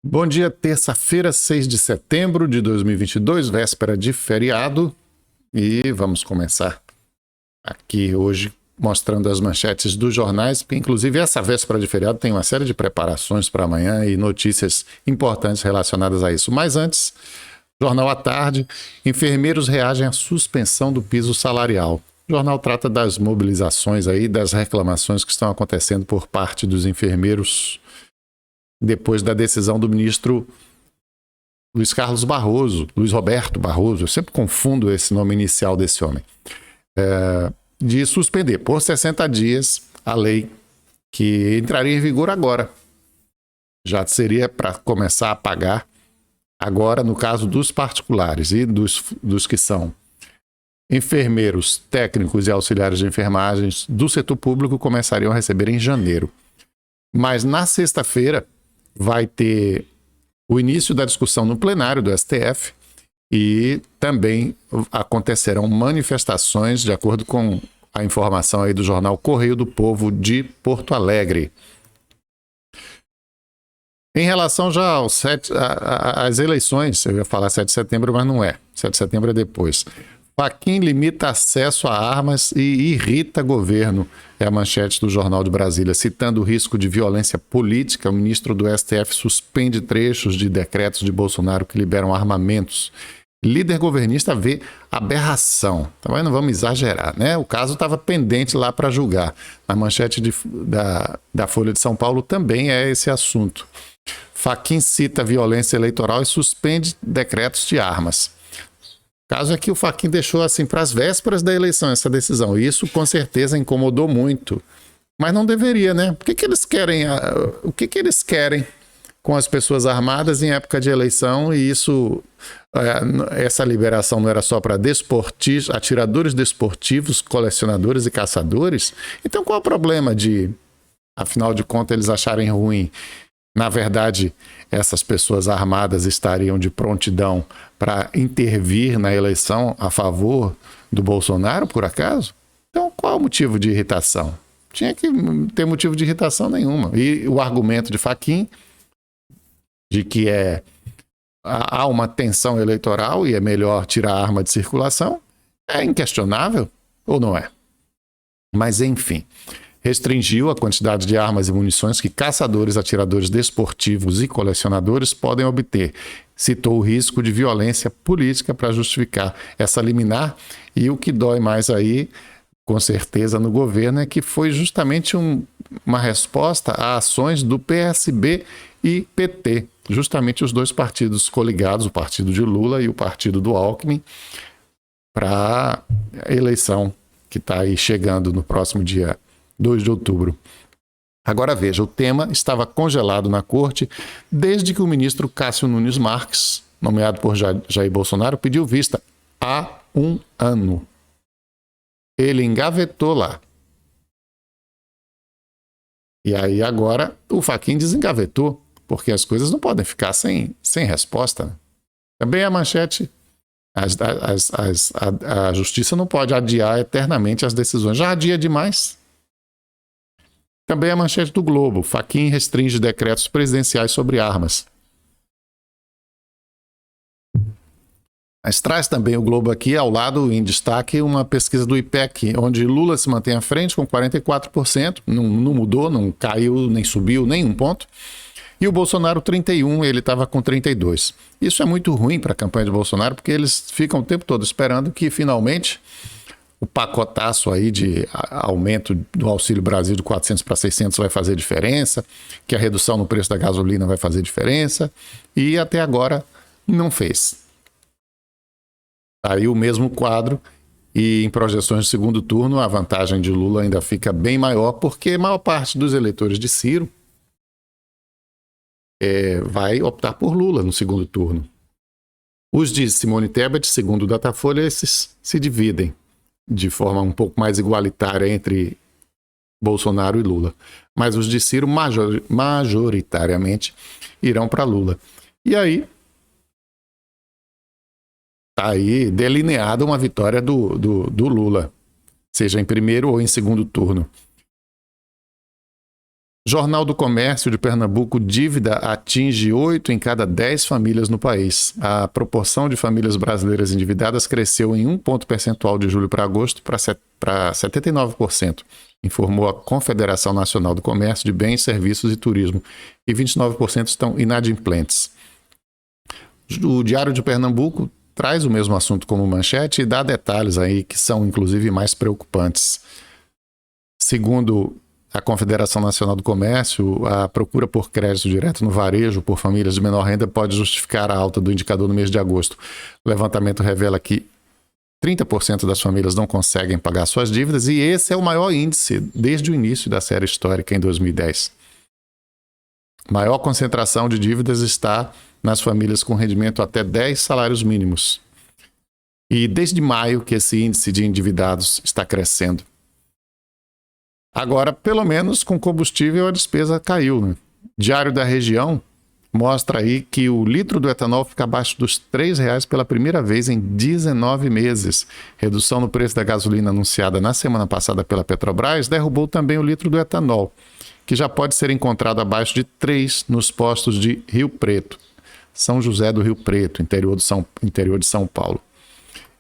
Bom dia, terça-feira, 6 de setembro de 2022, véspera de feriado, e vamos começar aqui hoje mostrando as manchetes dos jornais, porque inclusive essa véspera de feriado tem uma série de preparações para amanhã e notícias importantes relacionadas a isso. Mas antes, Jornal à Tarde, enfermeiros reagem à suspensão do piso salarial. O jornal trata das mobilizações aí, das reclamações que estão acontecendo por parte dos enfermeiros depois da decisão do ministro Luiz Carlos Barroso, Luiz Roberto Barroso, eu sempre confundo esse nome inicial desse homem, de suspender por 60 dias a lei que entraria em vigor agora. Já seria para começar a pagar agora, no caso dos particulares e dos que são enfermeiros, técnicos e auxiliares de enfermagem do setor público, começariam a receber em janeiro. Mas na sexta-feira vai ter o início da discussão no plenário do STF e também acontecerão manifestações, de acordo com a informação aí do jornal Correio do Povo de Porto Alegre. Em relação já às eleições, eu ia falar 7 de setembro, mas não é. 7 de setembro é depois. Fachin limita acesso a armas e irrita governo, é a manchete do Jornal de Brasília. Citando o risco de violência política, o ministro do STF suspende trechos de decretos de Bolsonaro que liberam armamentos. Líder governista vê aberração. Também não vamos exagerar, né? O caso estava pendente lá para julgar. A manchete da Folha de São Paulo também é esse assunto. Fachin cita violência eleitoral e suspende decretos de armas. O caso é que o Fachin deixou assim para as vésperas da eleição essa decisão. E isso com certeza incomodou muito. Mas não deveria, né? O que eles querem? O que eles querem com as pessoas armadas em época de eleição? E isso, essa liberação não era só para atiradores desportivos, colecionadores e caçadores? Então qual é o problema de, afinal de contas, eles acharem ruim? Na verdade, essas pessoas armadas estariam de prontidão para intervir na eleição a favor do Bolsonaro, por acaso? Então, qual é o motivo de irritação? Tinha que ter motivo de irritação nenhuma. E o argumento de Fachin, de que há uma tensão eleitoral e é melhor tirar a arma de circulação, é inquestionável ou não é? Mas, enfim, restringiu a quantidade de armas e munições que caçadores, atiradores desportivos e colecionadores podem obter. Citou o risco de violência política para justificar essa liminar. E o que dói mais aí, com certeza, no governo, é que foi justamente uma resposta a ações do PSB e PT. Justamente os dois partidos coligados, o partido de Lula e o partido do Alckmin, para a eleição que está aí chegando no próximo dia 2 de outubro. Agora veja, o tema estava congelado na corte desde que o ministro Cássio Nunes Marques, nomeado por Jair Bolsonaro, pediu vista há um ano. Ele engavetou lá. E aí agora o Fachin desengavetou, porque as coisas não podem ficar sem resposta. Também a manchete, a justiça não pode adiar eternamente as decisões. Já adia demais. Também a manchete do Globo. Fachin restringe decretos presidenciais sobre armas. Mas traz também o Globo aqui, ao lado, em destaque, uma pesquisa do IPEC, onde Lula se mantém à frente com 44%, não mudou, não caiu, nem subiu, nem um ponto. E o Bolsonaro 31%, ele estava com 32%. Isso é muito ruim para a campanha de Bolsonaro, porque eles ficam o tempo todo esperando que, finalmente, o pacotaço aí de aumento do Auxílio Brasil de 400 para 600 vai fazer diferença, que a redução no preço da gasolina vai fazer diferença, e até agora não fez. Aí o mesmo quadro, e em projeções de segundo turno a vantagem de Lula ainda fica bem maior, porque a maior parte dos eleitores de Ciro vai optar por Lula no segundo turno. Os de Simone Tebet, segundo o Datafolha, esses se dividem de forma um pouco mais igualitária entre Bolsonaro e Lula. Mas os de Ciro, majoritariamente, irão para Lula. E aí, está aí delineada uma vitória do Lula, seja em primeiro ou em segundo turno. Jornal do Comércio de Pernambuco, dívida atinge 8 em cada 10 famílias no país. A proporção de famílias brasileiras endividadas cresceu em 1 ponto percentual de julho para agosto para 79%, informou a Confederação Nacional do Comércio de Bens, Serviços e Turismo, e 29% estão inadimplentes. O Diário de Pernambuco traz o mesmo assunto como manchete e dá detalhes aí que são, inclusive, mais preocupantes. Segundo a Confederação Nacional do Comércio, a procura por crédito direto no varejo por famílias de menor renda pode justificar a alta do indicador no mês de agosto. O levantamento revela que 30% das famílias não conseguem pagar suas dívidas e esse é o maior índice desde o início da série histórica em 2010. Maior concentração de dívidas está nas famílias com rendimento até 10 salários mínimos. E desde maio que esse índice de endividados está crescendo. Agora, pelo menos com combustível, a despesa caiu, né? Diário da Região mostra aí que o litro do etanol fica abaixo dos R$3 pela primeira vez em 19 meses. Redução no preço da gasolina anunciada na semana passada pela Petrobras derrubou também o litro do etanol, que já pode ser encontrado abaixo de 3 nos postos de Rio Preto, São José do Rio Preto, interior de São Paulo.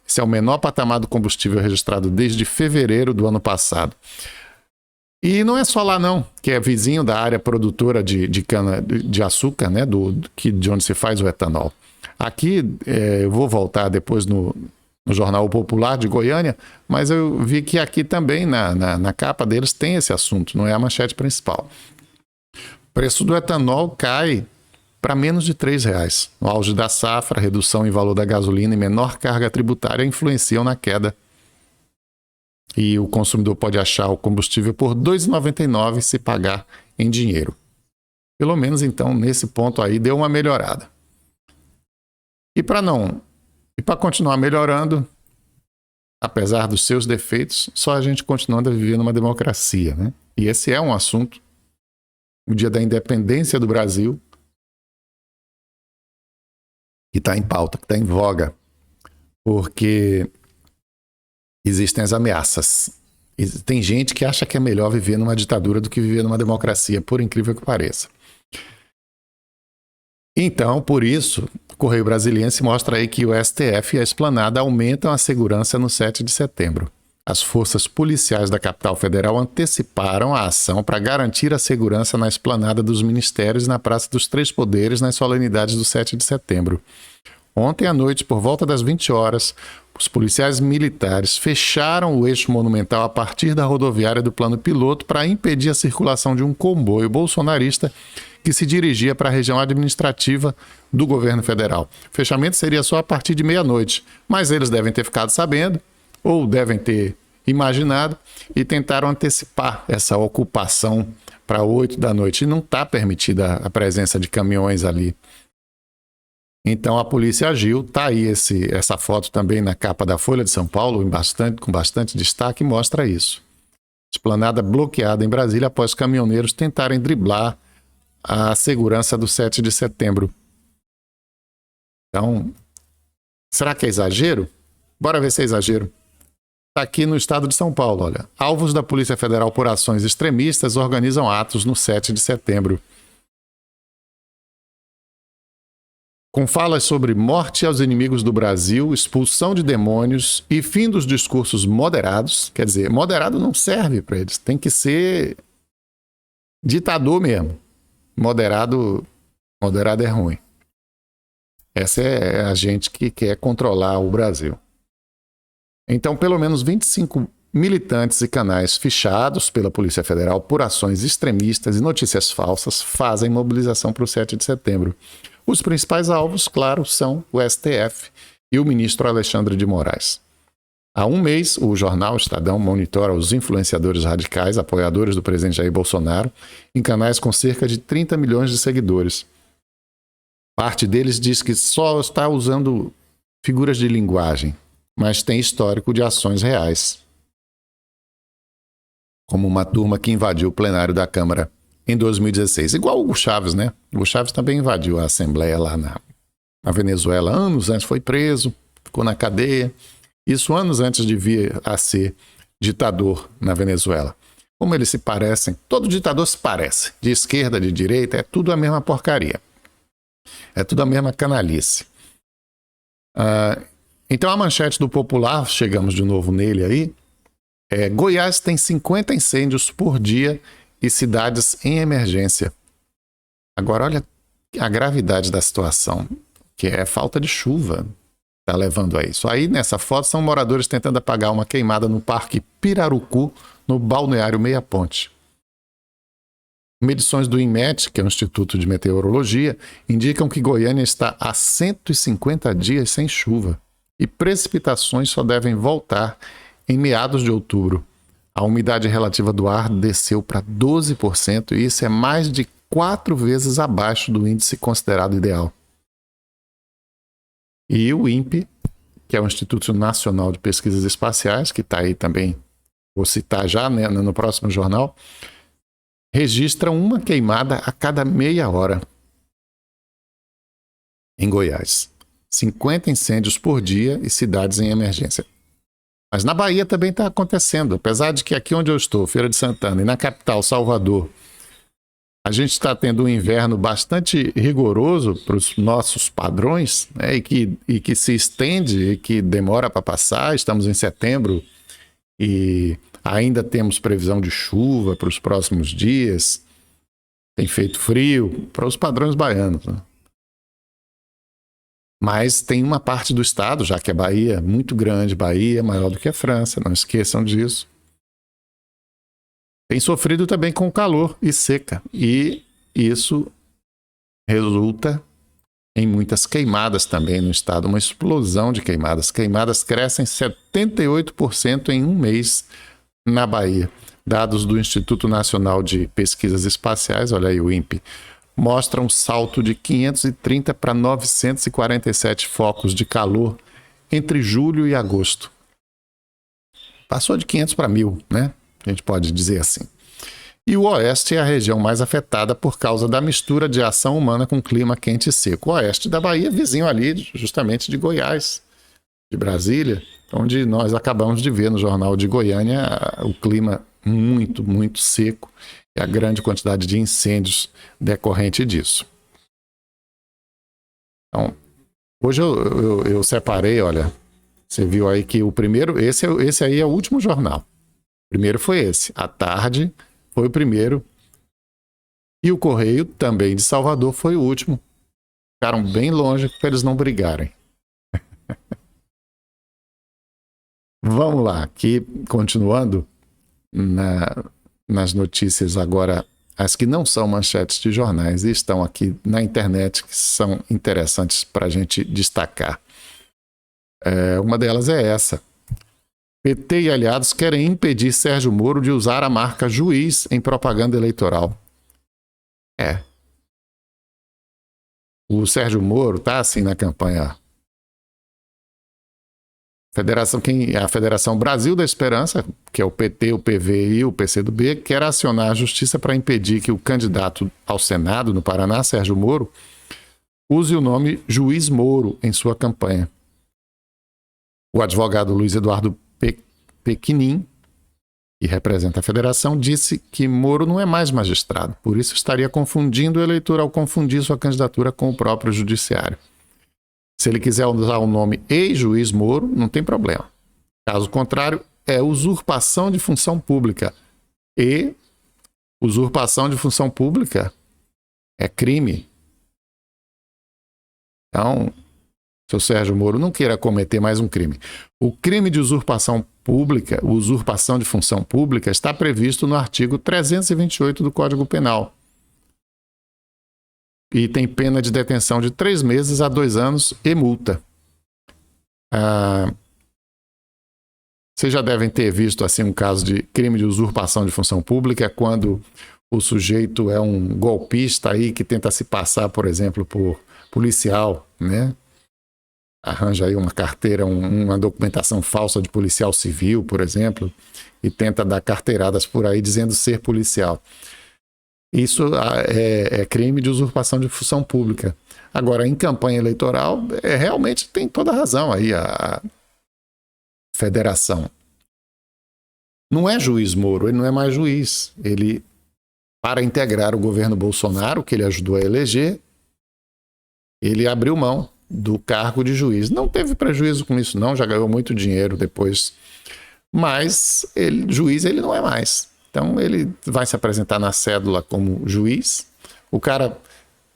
Esse é o menor patamar do combustível registrado desde fevereiro do ano passado. E não é só lá não, que é vizinho da área produtora de cana de açúcar, né, de onde se faz o etanol. Aqui, eu vou voltar depois no Jornal Popular de Goiânia, mas eu vi que aqui também, na capa deles, tem esse assunto, não é a manchete principal. O preço do etanol cai para menos de R$3. No auge da safra, redução em valor da gasolina e menor carga tributária influenciam na queda. E o consumidor pode achar o combustível por R$ 2,99 se pagar em dinheiro. Pelo menos, então, nesse ponto aí, deu uma melhorada. E para continuar melhorando, apesar dos seus defeitos, só a gente continuando a viver numa democracia, né? E esse é um assunto, o dia da independência do Brasil, que está em pauta, que está em voga, porque existem as ameaças. E tem gente que acha que é melhor viver numa ditadura do que viver numa democracia, por incrível que pareça. Então, por isso, o Correio Brasiliense mostra aí que o STF e a Esplanada aumentam a segurança no 7 de setembro. As forças policiais da capital federal anteciparam a ação para garantir a segurança na Esplanada dos Ministérios e na Praça dos Três Poderes nas solenidades do 7 de setembro. Ontem à noite, por volta das 20 horas, os policiais militares fecharam o eixo monumental a partir da rodoviária do Plano Piloto para impedir a circulação de um comboio bolsonarista que se dirigia para a região administrativa do governo federal. O fechamento seria só a partir de meia-noite, mas eles devem ter ficado sabendo, ou devem ter imaginado, e tentaram antecipar essa ocupação para 8 da noite. E não está permitida a presença de caminhões ali. Então a polícia agiu, está aí essa foto também na capa da Folha de São Paulo, com bastante destaque, mostra isso. Esplanada bloqueada em Brasília após caminhoneiros tentarem driblar a segurança do 7 de setembro. Então, será que é exagero? Bora ver se é exagero. Está aqui no estado de São Paulo, olha. Alvos da Polícia Federal por ações extremistas organizam atos no 7 de setembro. Com falas sobre morte aos inimigos do Brasil, expulsão de demônios e fim dos discursos moderados. Quer dizer, moderado não serve para eles, tem que ser ditador mesmo. Moderado é ruim. Essa é a gente que quer controlar o Brasil. Então, pelo menos 25 militantes e canais fichados pela Polícia Federal por ações extremistas e notícias falsas fazem mobilização para o 7 de setembro. Os principais alvos, claro, são o STF e o ministro Alexandre de Moraes. Há um mês, o jornal Estadão monitora os influenciadores radicais, apoiadores do presidente Jair Bolsonaro, em canais com cerca de 30 milhões de seguidores. Parte deles diz que só está usando figuras de linguagem, mas tem histórico de ações reais. Como uma turma que invadiu o plenário da Câmara em 2016. Igual o Hugo Chávez, né? O Hugo Chávez também invadiu a Assembleia lá na Venezuela. Anos antes foi preso, ficou na cadeia. Isso anos antes de vir a ser ditador na Venezuela. Como eles se parecem, todo ditador se parece, de esquerda, de direita, é tudo a mesma porcaria. É tudo a mesma canalice. Então a manchete do Popular, chegamos de novo nele aí, Goiás tem 50 incêndios por dia e cidades em emergência. Agora olha a gravidade da situação, que é falta de chuva, está levando a isso. Aí nessa foto são moradores tentando apagar uma queimada no Parque Pirarucu, no balneário Meia Ponte. Medições do INMET, que é o Instituto de Meteorologia, indicam que Goiânia está há 150 dias sem chuva e precipitações só devem voltar em meados de outubro. A umidade relativa do ar desceu para 12% e isso é mais de 4 vezes abaixo do índice considerado ideal. E o INPE, que é o Instituto Nacional de Pesquisas Espaciais, que está aí também, vou citar já, né, no próximo jornal, registra uma queimada a cada meia hora em Goiás. 50 incêndios por dia e cidades em emergência. Mas na Bahia também está acontecendo, apesar de que aqui onde eu estou, Feira de Santana, e na capital, Salvador, a gente está tendo um inverno bastante rigoroso para os nossos padrões, né, e que se estende e que demora para passar. Estamos em setembro e ainda temos previsão de chuva para os próximos dias. Tem feito frio para os padrões baianos, né? Mas tem uma parte do estado, já que a Bahia é muito grande, Bahia é maior do que a França, não esqueçam disso. Tem sofrido também com calor e seca, e isso resulta em muitas queimadas também no estado, uma explosão de queimadas. Queimadas crescem 78% em um mês na Bahia. Dados do Instituto Nacional de Pesquisas Espaciais, olha aí o INPE, mostram um salto de 530 para 947 focos de calor entre julho e agosto. Passou de 500 para 1.000, né? A gente pode dizer assim. E o Oeste é a região mais afetada por causa da mistura de ação humana com clima quente e seco. O Oeste da Bahia, vizinho ali justamente de Goiás, de Brasília, onde nós acabamos de ver no Jornal de Goiânia o clima muito, muito seco e a grande quantidade de incêndios decorrente disso. Então, hoje eu separei, olha, você viu aí que o primeiro, esse aí é o último jornal. O primeiro foi esse. À tarde foi o primeiro. E o Correio, também de Salvador, foi o último. Ficaram bem longe para eles não brigarem. Vamos lá, aqui continuando nas notícias agora, as que não são manchetes de jornais e estão aqui na internet, que são interessantes para a gente destacar. Uma delas é essa. PT e aliados querem impedir Sérgio Moro de usar a marca juiz em propaganda eleitoral. O Sérgio Moro está assim na campanha. A Federação Brasil da Esperança, que é o PT, o PV e o PCdoB, quer acionar a justiça para impedir que o candidato ao Senado no Paraná, Sérgio Moro, use o nome Juiz Moro em sua campanha. O advogado Luiz Eduardo Pequinin, que representa a federação, disse que Moro não é mais magistrado, por isso estaria confundindo o eleitor ao confundir sua candidatura com o próprio judiciário. Se ele quiser usar o nome ex-juiz Moro, não tem problema. Caso contrário, é usurpação de função pública. E usurpação de função pública é crime. Então, se o Sérgio Moro não queira cometer mais um crime. O crime de usurpação pública, usurpação de função pública, está previsto no artigo 328 do Código Penal. E tem pena de detenção de 3 meses a 2 anos e multa. Vocês já devem ter visto assim um caso de crime de usurpação de função pública, quando o sujeito é um golpista aí que tenta se passar, por exemplo, por policial, né? Arranja aí uma carteira, uma documentação falsa de policial civil, por exemplo, e tenta dar carteiradas por aí dizendo ser policial. Isso é crime de usurpação de função pública. Agora, em campanha eleitoral, realmente tem toda a razão aí a federação. Não é juiz Moro, ele não é mais juiz. Ele, para integrar o governo Bolsonaro, que ele ajudou a eleger, ele abriu mão do cargo de juiz. Não teve prejuízo com isso, não, já ganhou muito dinheiro depois. Mas juiz ele não é mais. Então ele vai se apresentar na cédula como juiz. O cara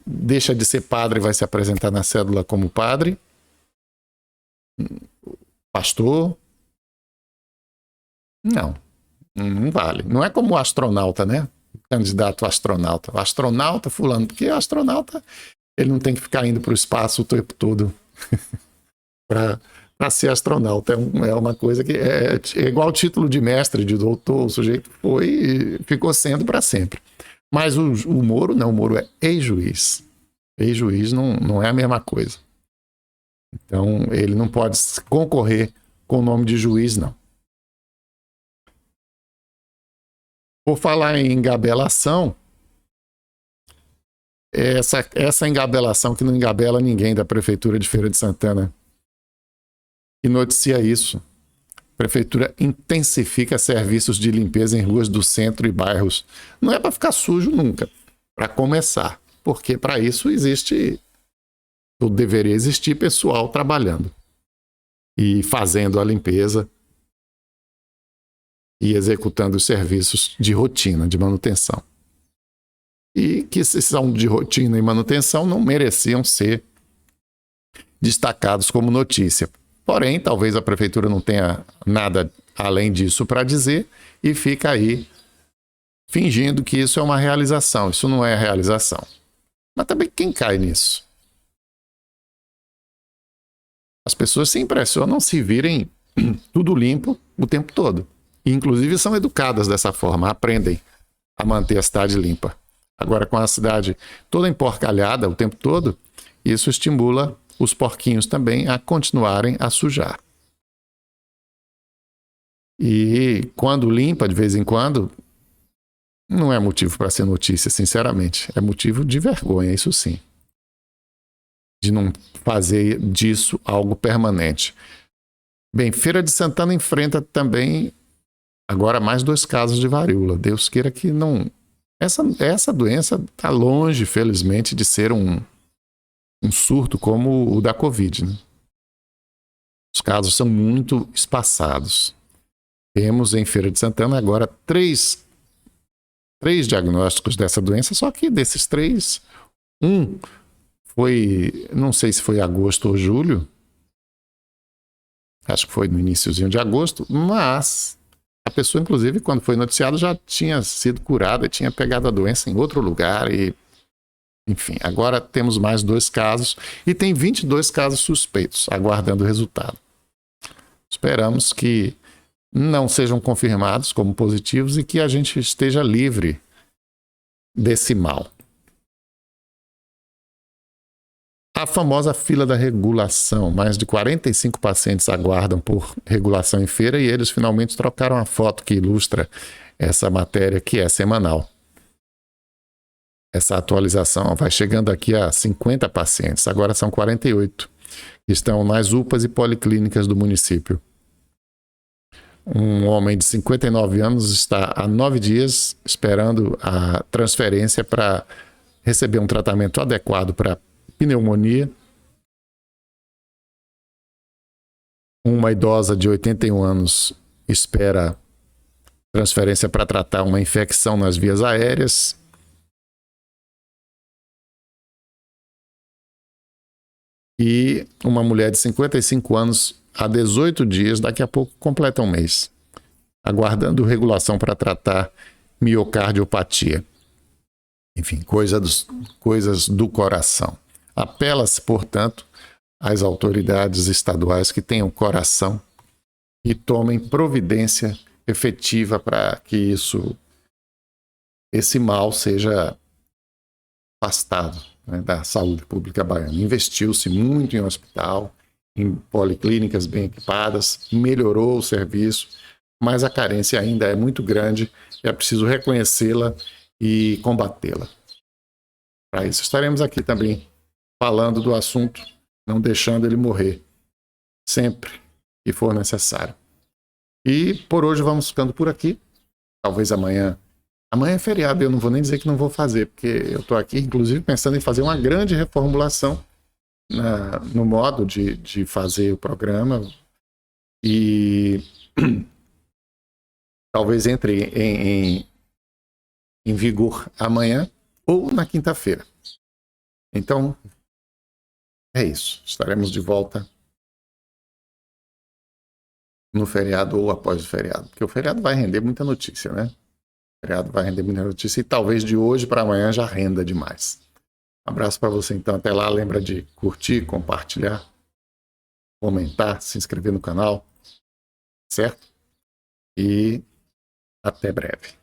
deixa de ser padre e vai se apresentar na cédula como padre. Pastor. Não, não vale. Não é como o astronauta, né? O candidato astronauta. O astronauta fulano, porque o astronauta ele não tem que ficar indo para o espaço o tempo todo para ser astronauta. É uma coisa que é igual o título de mestre, de doutor, o sujeito foi e ficou sendo para sempre. Mas o Moro não, o Moro é ex-juiz. Ex-juiz não é a mesma coisa. Então ele não pode concorrer com o nome de juiz, não. Por falar em engabelação, essa engabelação que não engabela ninguém da Prefeitura de Feira de Santana, que noticia isso. A Prefeitura intensifica serviços de limpeza em ruas do centro e bairros. Não é para ficar sujo nunca, para começar, porque para isso deveria existir pessoal trabalhando e fazendo a limpeza e executando os serviços de rotina, de manutenção. E que se são de rotina e manutenção não mereciam ser destacados como notícia. Porém, talvez a prefeitura não tenha nada além disso para dizer e fica aí fingindo que isso é uma realização. Isso não é realização. Mas também quem cai nisso? As pessoas se impressionam se virem tudo limpo o tempo todo. E, inclusive, são educadas dessa forma, aprendem a manter a cidade limpa. Agora, com a cidade toda emporcalhada o tempo todo, isso estimula os porquinhos também a continuarem a sujar. E quando limpa, de vez em quando, não é motivo para ser notícia, sinceramente. É motivo de vergonha, isso sim. De não fazer disso algo permanente. Bem, Feira de Santana enfrenta também agora mais 2 casos de varíola. Deus queira que não... Essa doença está longe, felizmente, de ser um surto como o da Covid, né? Os casos são muito espaçados. Temos em Feira de Santana agora 3 diagnósticos dessa doença, só que desses 3, um foi, não sei se foi agosto ou julho, acho que foi no iniciozinho de agosto, mas a pessoa, inclusive, quando foi noticiada, já tinha sido curada, tinha pegado a doença em outro lugar e, enfim, agora temos mais 2 casos e tem 22 casos suspeitos, aguardando o resultado. Esperamos que não sejam confirmados como positivos e que a gente esteja livre desse mal. A famosa fila da regulação. Mais de 45 pacientes aguardam por regulação em feira e eles finalmente trocaram a foto que ilustra essa matéria que é semanal. Essa atualização vai chegando aqui a 50 pacientes, agora são 48. Estão nas UPAs e policlínicas do município. Um homem de 59 anos está há 9 dias esperando a transferência para receber um tratamento adequado para pneumonia. Uma idosa de 81 anos espera transferência para tratar uma infecção nas vias aéreas. E uma mulher de 55 anos há 18 dias, daqui a pouco completa um mês, aguardando regulação para tratar miocardiopatia. Enfim, coisas do coração. Apela-se, portanto, às autoridades estaduais que tenham coração e tomem providência efetiva para que esse mal seja afastado, né, da saúde pública baiana. Investiu-se muito em hospital, em policlínicas bem equipadas, melhorou o serviço, mas a carência ainda é muito grande e é preciso reconhecê-la e combatê-la. Para isso estaremos aqui também falando do assunto, não deixando ele morrer, sempre que for necessário. E por hoje vamos ficando por aqui. Talvez amanhã. Amanhã é feriado, eu não vou nem dizer que não vou fazer, porque eu estou aqui, inclusive, pensando em fazer uma grande reformulação no modo de fazer o programa. E talvez entre em vigor amanhã ou na quinta-feira. Então, é isso. Estaremos de volta no feriado ou após o feriado. Porque o feriado vai render muita notícia, né? O feriado vai render muita notícia e talvez de hoje para amanhã já renda demais. Um abraço para você então. Até lá. Lembra de curtir, compartilhar, comentar, se inscrever no canal. Certo? E até breve.